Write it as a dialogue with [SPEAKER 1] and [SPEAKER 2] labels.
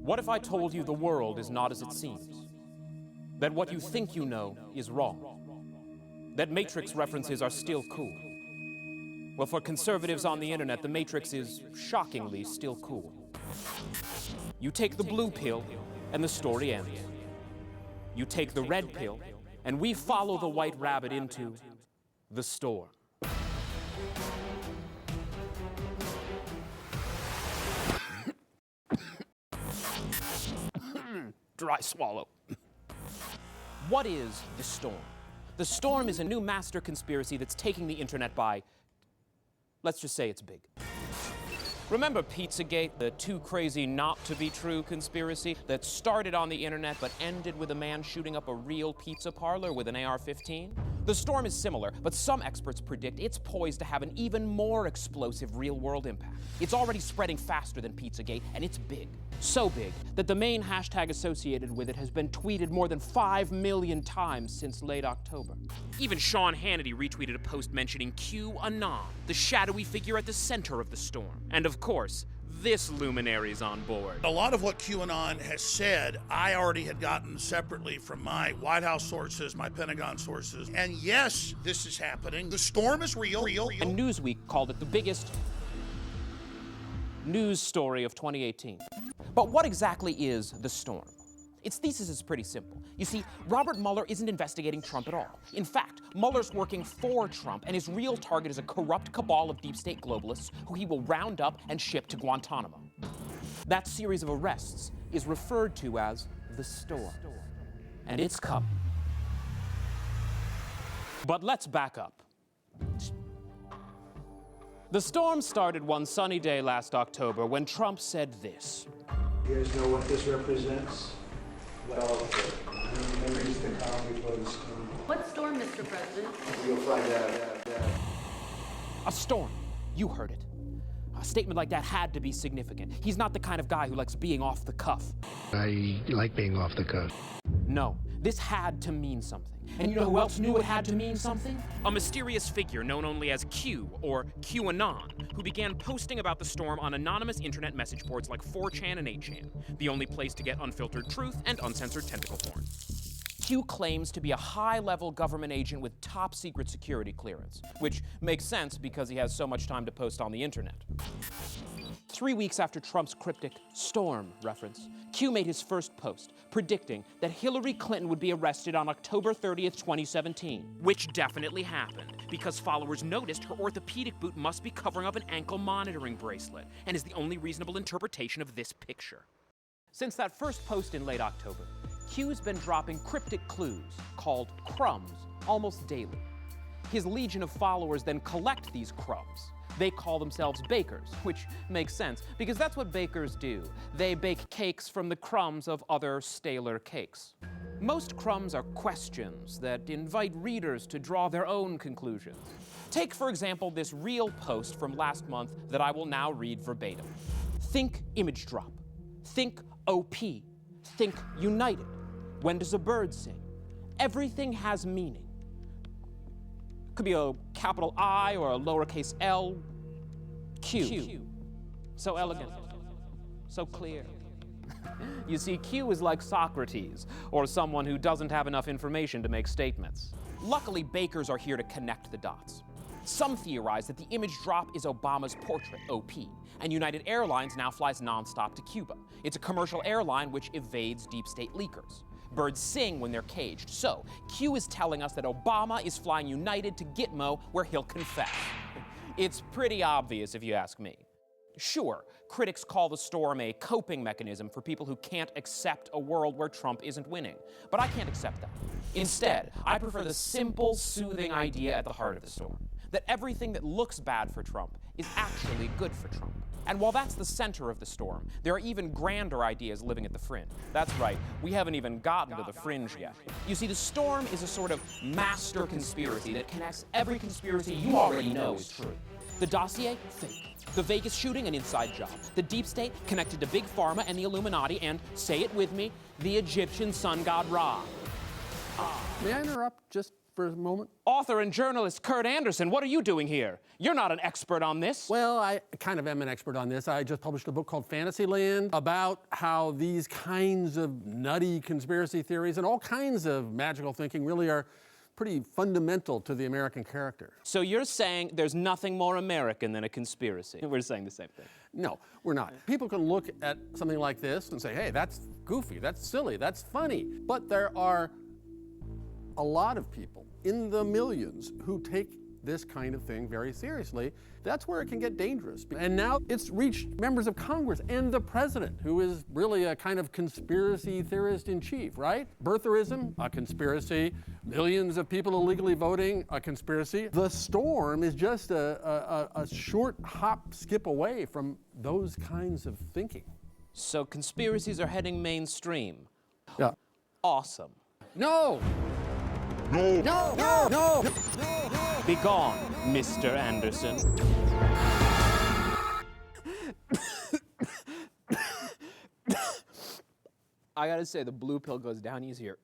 [SPEAKER 1] What if I told you the world is not as it seems? That what you think you know is wrong? That Matrix references are still cool? Well, for conservatives on the internet, the Matrix is shockingly still cool. You take the blue pill, and the story ends. You take the red pill, and we follow the white rabbit into the storm. Dry swallow. What is the storm? The storm is a new master conspiracy that's taking the internet by, let's just say it's big. Remember Pizzagate, the too crazy not to be true conspiracy that started on the internet but ended with a man shooting up a real pizza parlor with an AR-15? The storm is similar, but some experts predict it's poised to have an even more explosive real-world impact. It's already spreading faster than Pizzagate, and it's big. So big that the main hashtag associated with it has been tweeted more than 5 million times since late October. Even Sean Hannity retweeted a post mentioning QAnon, the shadowy figure at the center of the storm. And of course, this luminary's on board.
[SPEAKER 2] A lot of what QAnon has said, I already had gotten separately from my White House sources, my Pentagon sources. And yes, this is happening. The storm is real.
[SPEAKER 1] And Newsweek called it the biggest news story of 2018. But what exactly is the storm? Its thesis is pretty simple. You see, Robert Mueller isn't investigating Trump at all. In fact, Mueller's working for Trump, and his real target is a corrupt cabal of deep state globalists who he will round up and ship to Guantanamo. That series of arrests is referred to as the storm. And it's coming. But let's back up. The storm started one sunny day last October when Trump said this.
[SPEAKER 3] You guys know what this represents? Well, memories to come before the storm.
[SPEAKER 4] What storm, Mr. President?
[SPEAKER 3] You'll find out.
[SPEAKER 1] A storm. You heard it. A statement like that had to be significant. He's not the kind of guy who likes being off the cuff.
[SPEAKER 5] I like being off the cuff.
[SPEAKER 1] No, this had to mean something. And you know who else knew it had to mean something? A mysterious figure known only as Q, or QAnon, who began posting about the storm on anonymous internet message boards like 4chan and 8chan, the only place to get unfiltered truth and uncensored tentacle porn. Q claims to be a high-level government agent with top-secret security clearance, which makes sense because he has so much time to post on the internet. 3 weeks after Trump's cryptic storm reference, Q made his first post, predicting that Hillary Clinton would be arrested on October 30th, 2017. Which definitely happened, because followers noticed her orthopedic boot must be covering up an ankle monitoring bracelet, and is the only reasonable interpretation of this picture. Since that first post in late October, Q's been dropping cryptic clues, called crumbs, almost daily. His legion of followers then collect these crumbs. They call themselves bakers, which makes sense, because that's what bakers do. They bake cakes from the crumbs of other staler cakes. Most crumbs are questions that invite readers to draw their own conclusions. Take, for example, this real post from last month that I will now read verbatim. Think image drop. Think OP. Think united. When does a bird sing? Everything has meaning. Could be a capital I or a lowercase l. Q. So elegant. So clear. You see, Q is like Socrates, or someone who doesn't have enough information to make statements. Luckily, bakers are here to connect the dots. Some theorize that the image drop is Obama's portrait, OP, and United Airlines now flies nonstop to Cuba. It's a commercial airline which evades deep state leakers. Birds sing when they're caged, so Q is telling us that Obama is flying United to Gitmo, where he'll confess. It's pretty obvious if you ask me. Sure, critics call the storm a coping mechanism for people who can't accept a world where Trump isn't winning, but I can't accept that. Instead, I prefer the simple, soothing idea at the heart of the storm, that everything that looks bad for Trump is actually good for Trump. And while that's the center of the storm, there are even grander ideas living at the fringe. That's right, we haven't even gotten to the fringe yet. You see, the storm is a sort of master conspiracy that connects every conspiracy you already know is true. The dossier, fake. The Vegas shooting, an inside job. The deep state, connected to Big Pharma and the Illuminati, and, say it with me, the Egyptian sun god Ra.
[SPEAKER 6] May I interrupt just
[SPEAKER 4] for a moment?
[SPEAKER 1] Author and journalist Kurt Andersen, what are you doing here? You're not an expert on this.
[SPEAKER 4] Well, I kind of am an expert on this. I just published a book called Fantasyland about how these kinds of nutty conspiracy theories and all kinds of magical thinking really are pretty fundamental to the American character.
[SPEAKER 1] So you're saying there's nothing more American than a conspiracy? We're saying the same thing.
[SPEAKER 4] No, we're not. People can look at something like this and say, hey, that's goofy, that's silly, that's funny. But there are a lot of people in the millions who take this kind of thing very seriously. That's where it can get dangerous. And now it's reached members of Congress and the president, who is really a kind of conspiracy theorist in chief, right? Birtherism, a conspiracy. Millions of people illegally voting, a conspiracy. The storm is just a short hop, skip away from those kinds of thinking.
[SPEAKER 1] So conspiracies are heading mainstream.
[SPEAKER 4] Yeah.
[SPEAKER 1] Awesome.
[SPEAKER 4] No! No! No! No! No!
[SPEAKER 1] Be gone, Mr. Anderson. I gotta say, the blue pill goes down easier.